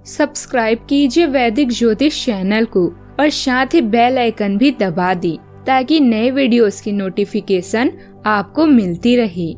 Subscribe कीजिए वैदिक ज्योतिष चैनल को और साथ ही बेल आइकन भी दबा दी ताकि नए वीडियोस की नोटिफिकेशन आपको मिलती रहे।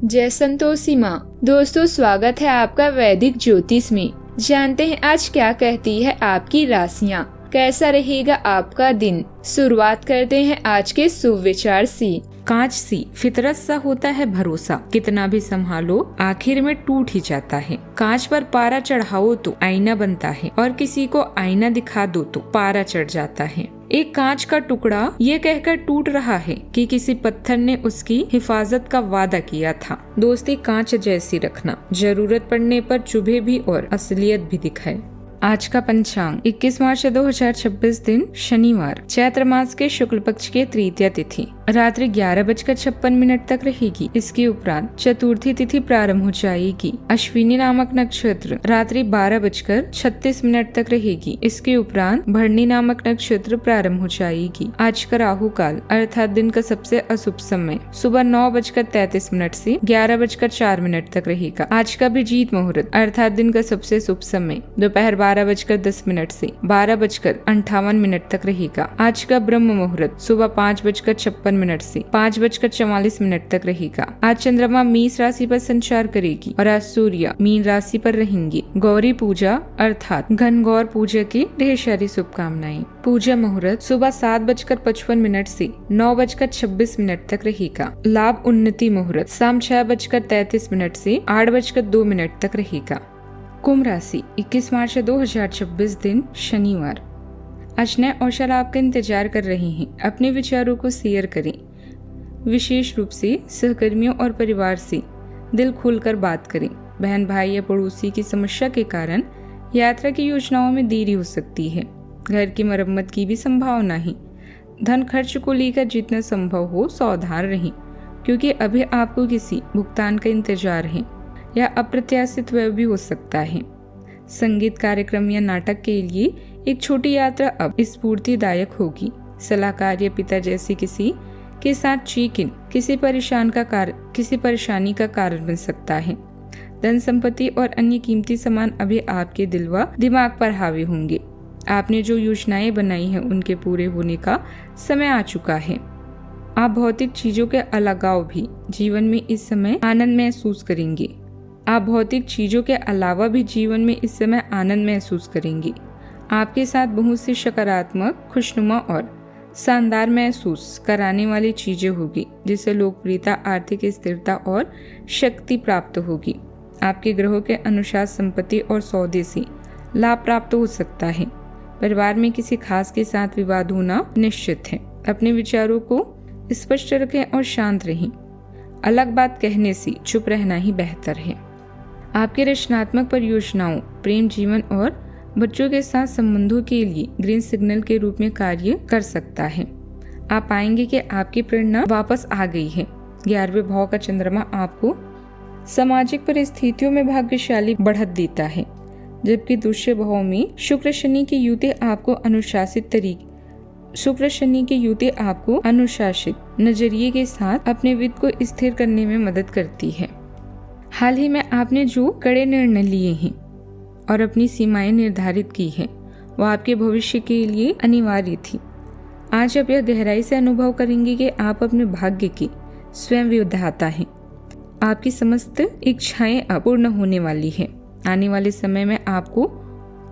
जय संतोषी माँ। दोस्तों, स्वागत है आपका वैदिक ज्योतिष में। जानते हैं आज क्या कहती है आपकी राशियाँ, कैसा रहेगा आपका दिन। शुरुआत करते हैं आज के शुभ विचार से। कांच सी फितरत सा होता है भरोसा, कितना भी संभालो आखिर में टूट ही जाता है। कांच पर पारा चढ़ाओ तो आईना बनता है और किसी को आईना दिखा दो तो पारा चढ़ जाता है। एक कांच का टुकड़ा ये कहकर टूट रहा है कि किसी पत्थर ने उसकी हिफाजत का वादा किया था। दोस्ती कांच जैसी रखना, जरूरत पड़ने पर चुभे भी और असलियत भी दिखाए। आज का पंचांग 21 मार्च 2026 दिन शनिवार, चैत्र मास के शुक्ल पक्ष के तृतीया तिथि रात्रि 11:56 तक रहेगी। इसके उपरांत चतुर्थी तिथि प्रारंभ हो जाएगी। अश्विनी नामक नक्षत्र रात्रि 12:36 तक रहेगी। इसके उपरांत भरणी नामक नक्षत्र प्रारंभ हो जाएगी। आज का राहु काल अर्थात दिन का सबसे अशुभ समय सुबह 9:33 से 11:04 तक रहेगा। आज का अभिजीत मुहूर्त अर्थात दिन का सबसे शुभ समय दोपहर 12:10 से 12:58 तक रहेगा। आज का ब्रह्म मुहूर्त सुबह 5:56 से 5:44 तक रहेगा। आज चंद्रमा मेष राशि पर संचार करेगी और आज सूर्य मीन राशि पर रहेंगे। गौरी पूजा अर्थात घनगौर पूजा की ढेर सारी शुभकामनाएं। पूजा मुहूर्त सुबह 7:55 से 9:26 तक रहेगा। लाभ उन्नति मुहूर्त शाम 6:33 से 8:02 तक रहेगा। कुंभ राशि 21 मार्च 2026 दिन शनिवार। आज नए अवसर आपका इंतजार कर रहे हैं। अपने विचारों को शेयर करें, विशेष रूप से सहकर्मियों और परिवार से दिल खोलकर बात करें। बहन भाई या पड़ोसी की समस्या के कारण यात्रा की योजनाओं में देरी हो सकती है। घर की मरम्मत की भी संभावना है। धन खर्च को लेकर जितना संभव हो सावधान रहें, क्योंकि अभी आपको किसी भुगतान का इंतजार है या अप्रत्याशित व्यय भी हो सकता है। संगीत कार्यक्रम या नाटक के लिए एक छोटी यात्रा अब स्फूर्तिदायक होगी। सलाहकार या पिता जैसे किसी के साथ चेक-इन किसी परेशानी का कारण बन सकता है। धन संपत्ति और अन्य कीमती सामान अभी आपके दिल व दिमाग पर हावी होंगे। आपने जो योजनाएं बनाई हैं उनके पूरे होने का समय आ चुका है। आप भौतिक चीजों के अलगाव भी जीवन में इस समय आनंद महसूस करेंगे। आपके साथ बहुत सी सकारात्मक, खुशनुमा और शानदार महसूस कराने वाली चीजें होगी, जिससे लोकप्रियता, आर्थिक स्थिरता और शक्ति प्राप्त होगी। आपके ग्रहों के अनुसार संपत्ति और सौदे से लाभ प्राप्त हो सकता है। परिवार में किसी खास के साथ विवाद होना निश्चित है। अपने विचारों को स्पष्ट रखें और शांत रहें। अलग बात कहने से चुप रहना ही बेहतर है। आपके रचनात्मक परियोजनाओं, प्रेम जीवन और बच्चों के साथ संबंधों के लिए ग्रीन सिग्नल के रूप में कार्य कर सकता है। आप पाएंगे कि आपकी प्रेरणा वापस आ गई है। 11वें भाव का चंद्रमा आपको सामाजिक परिस्थितियों में भाग्यशाली बढ़त देता है, जबकि दूसरे भाव में शुक्र शनि की युति आपको अनुशासित नजरिए के साथ अपने वित्त को स्थिर करने में मदद करती है। हाल ही में आपने जो कड़े निर्णय लिए हैं और अपनी सीमाएं निर्धारित की हैं, वो आपके भविष्य के लिए अनिवार्य थी। आज आप यह गहराई से अनुभव करेंगे कि आप अपने भाग्य के स्वयं विधाता हैं। आपकी समस्त इच्छाएं अब पूर्ण होने वाली है। आने वाले समय में आपको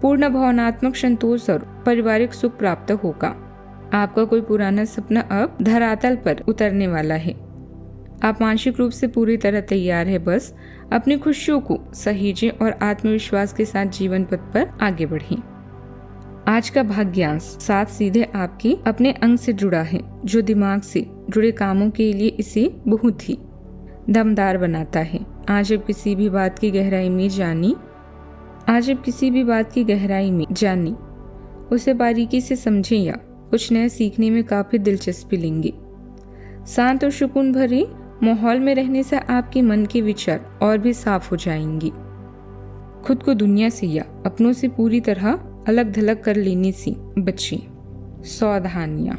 पूर्ण भावनात्मक संतोष और पारिवारिक सुख प्राप्त होगा। आपका कोई पुराना सपना अब धरातल पर उतरने वाला है। आप मानसिक रूप से पूरी तरह तैयार है। बस अपनी खुशियों को सहेजें और आत्मविश्वास के साथ जीवन पथ पर आगे बढ़ें। आज का भाग्यांश 7 सीधे आपके अपने अंग से जुड़ा है, जो दिमाग से जुड़े कामों के लिए इसे बहुत ही दमदार बनाता है। आज आप किसी भी बात की गहराई में जाने, उसे बारीकी से समझें या कुछ नया सीखने में काफी दिलचस्पी लेंगे। शांत और सुकून भरे माहौल में रहने से आपके मन के विचार और भी साफ हो जाएंगे। खुद को दुनिया से या अपनों से पूरी तरह अलग थलग कर लेने से बचें। सावधानियां।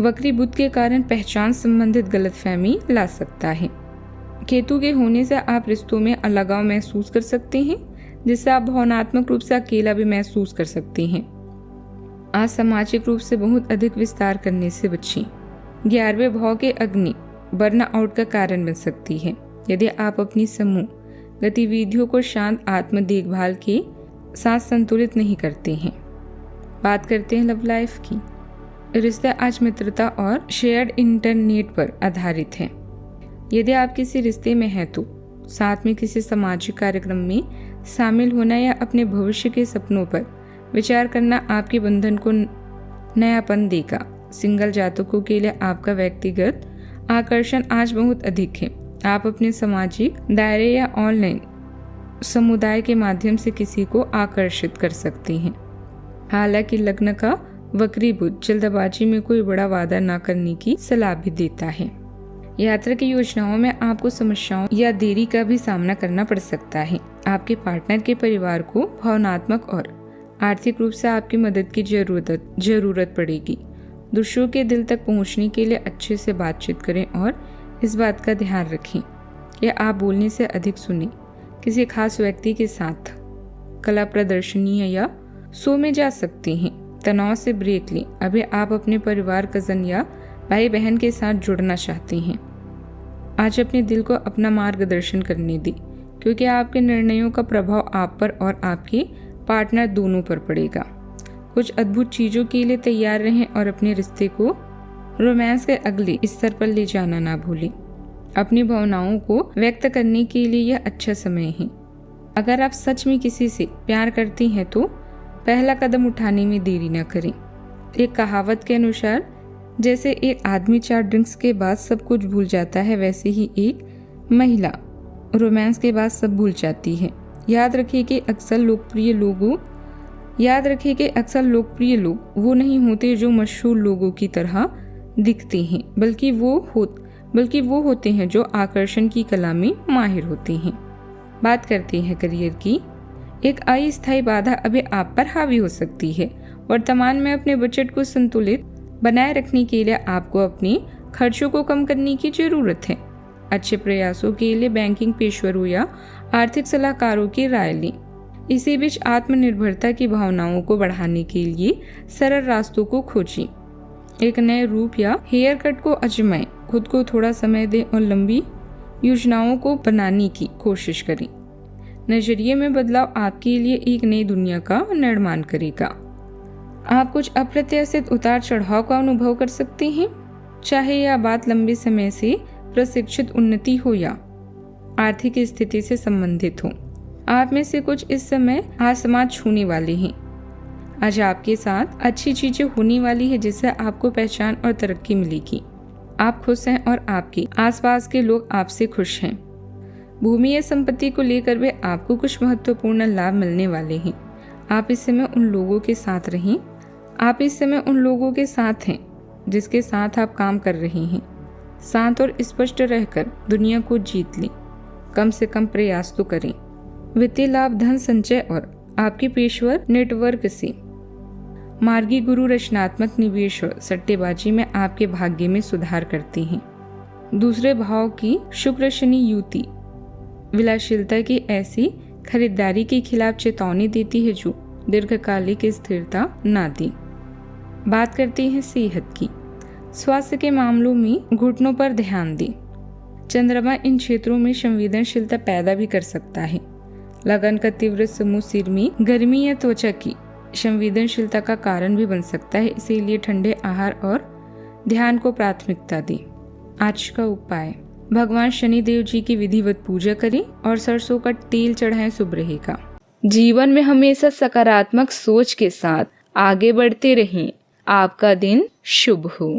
वक्री बुध के कारण पहचान संबंधित गलतफहमी ला सकता है। केतु के होने से आप रिश्तों में अलगाव महसूस कर सकते हैं। जिससे आप भावनात्मक रूप से अकेला भी महसूस कर सकते हैं। आज सामाजिक रूप से बहुत अधिक विस्तार करने से बचें। 11वें भाव के अग्नि बर्नआउट का कारण बन सकती है यदि आप अपनी समूह गतिविधियों को शांत आत्म देखभाल के साथ संतुलित नहीं करते हैं। बात करते हैं लव लाइफ की। रिश्ते आज मित्रता और शेयर्ड इंटरनेट पर आधारित हैं। यदि आप किसी रिश्ते में हैं तो साथ में किसी सामाजिक कार्यक्रम में शामिल होना या अपने भविष्य के सपनों पर विचार करना आपके बंधन को नयापन देगा। सिंगल जातकों के लिए आपका व्यक्तिगत आकर्षण आज बहुत अधिक है। आप अपने सामाजिक दायरे या ऑनलाइन समुदाय के माध्यम से किसी को आकर्षित कर सकते हैं। हालांकि लग्न का वक्री बुध जल्दबाजी में कोई बड़ा वादा न करने की सलाह भी देता है। यात्रा की योजनाओं में आपको समस्याओं या देरी का भी सामना करना पड़ सकता है। आपके पार्टनर के परिवार को भावनात्मक और आर्थिक रूप से आपकी मदद की जरूरत पड़ेगी। दूसरों के दिल तक पहुंचने के लिए अच्छे से बातचीत करें और इस बात का ध्यान रखें कि आप बोलने से अधिक सुने। किसी खास व्यक्ति के साथ कला प्रदर्शनी या शो में जा सकते हैं। तनाव से ब्रेक लें। अभी आप अपने परिवार, कजन या भाई बहन के साथ जुड़ना चाहते हैं। आज अपने दिल को अपना मार्गदर्शन करने दें, क्योंकि आपके निर्णयों का प्रभाव आप पर और आपके पार्टनर दोनों पर पड़ेगा। कुछ अद्भुत चीजों के लिए तैयार रहें और अपने रिश्ते को रोमांस के अगले स्तर पर ले जाना ना भूलें। अपनी भावनाओं को व्यक्त करने के लिए यह अच्छा समय है। अगर आप सच में किसी से प्यार करते हैं तो पहला कदम उठाने में देरी न करें। एक कहावत के अनुसार जैसे एक आदमी 4 ड्रिंक्स के बाद सब कुछ भूल जाता है, वैसे ही एक महिला रोमांस के बाद सब भूल जाती है। याद रखें कि अक्सर लोकप्रिय लोग वो नहीं होते जो मशहूर लोगों की तरह दिखते हैं, बल्कि वो होते हैं जो आकर्षण की कला में माहिर होते हैं। बात करते हैं करियर की। एक अस्थायी बाधा अभी आप पर हावी हो सकती है। वर्तमान में अपने बजट को संतुलित बनाए रखने के लिए आपको अपने खर्चों को कम करने की जरूरत है। अच्छे प्रयासों के लिए बैंकिंग पेशेवरों या आर्थिक सलाहकारों की राय लें। इसी बीच आत्मनिर्भरता की भावनाओं को बढ़ाने के लिए सरल रास्तों को खोजें। एक नए रूप या हेयर कट को आजमाएं। खुद को थोड़ा समय दें और लंबी योजनाओं को बनाने की कोशिश करें। नजरिए में बदलाव आपके लिए एक नई दुनिया का निर्माण करेगा। आप कुछ अप्रत्याशित उतार चढ़ाव का अनुभव कर सकते हैं, चाहे यह बात लंबे समय से प्रशिक्षित उन्नति हो या आर्थिक स्थिति से संबंधित हो। आप में से कुछ इस समय आसमान छूने वाले हैं। आज आपके साथ अच्छी चीजें होने वाली है, जिससे आपको पहचान और तरक्की मिलेगी। आप खुश हैं और आपके आसपास के लोग आपसे खुश हैं। भूमि या संपत्ति को लेकर भी आपको कुछ महत्वपूर्ण लाभ मिलने वाले हैं। आप इस समय उन लोगों के साथ रहें। आप इस समय उन लोगों के साथ हैं जिसके साथ आप काम कर रहे हैं। शांत और स्पष्ट रहकर दुनिया को जीत लें। कम से कम प्रयास तो करें। वित्तीय लाभ, धन संचय और आपके पेशेवर नेटवर्क से मार्गी गुरु रचनात्मक निवेश और सट्टेबाजी में आपके भाग्य में सुधार करते हैं। दूसरे भाव की शुक्र शनि युति विलासिता की ऐसी खरीदारी के खिलाफ चेतावनी देती है जो दीर्घकालिक स्थिरता न दे। बात करते हैं सेहत की। स्वास्थ्य के मामलों में घुटनों पर ध्यान दें। चंद्रमा इन क्षेत्रों में संवेदनशीलता पैदा भी कर सकता है। लगन का तीव्र समूह सिर में गर्मी या त्वचा की संवेदनशीलता का कारण भी बन सकता है, इसीलिए ठंडे आहार और ध्यान को प्राथमिकता दें। आज का उपाय, भगवान शनिदेव जी की विधिवत पूजा करें और सरसों का तेल चढ़ाएं, शुभ रहेगा। जीवन में हमेशा सकारात्मक सोच के साथ आगे बढ़ते रहें। आपका दिन शुभ हो।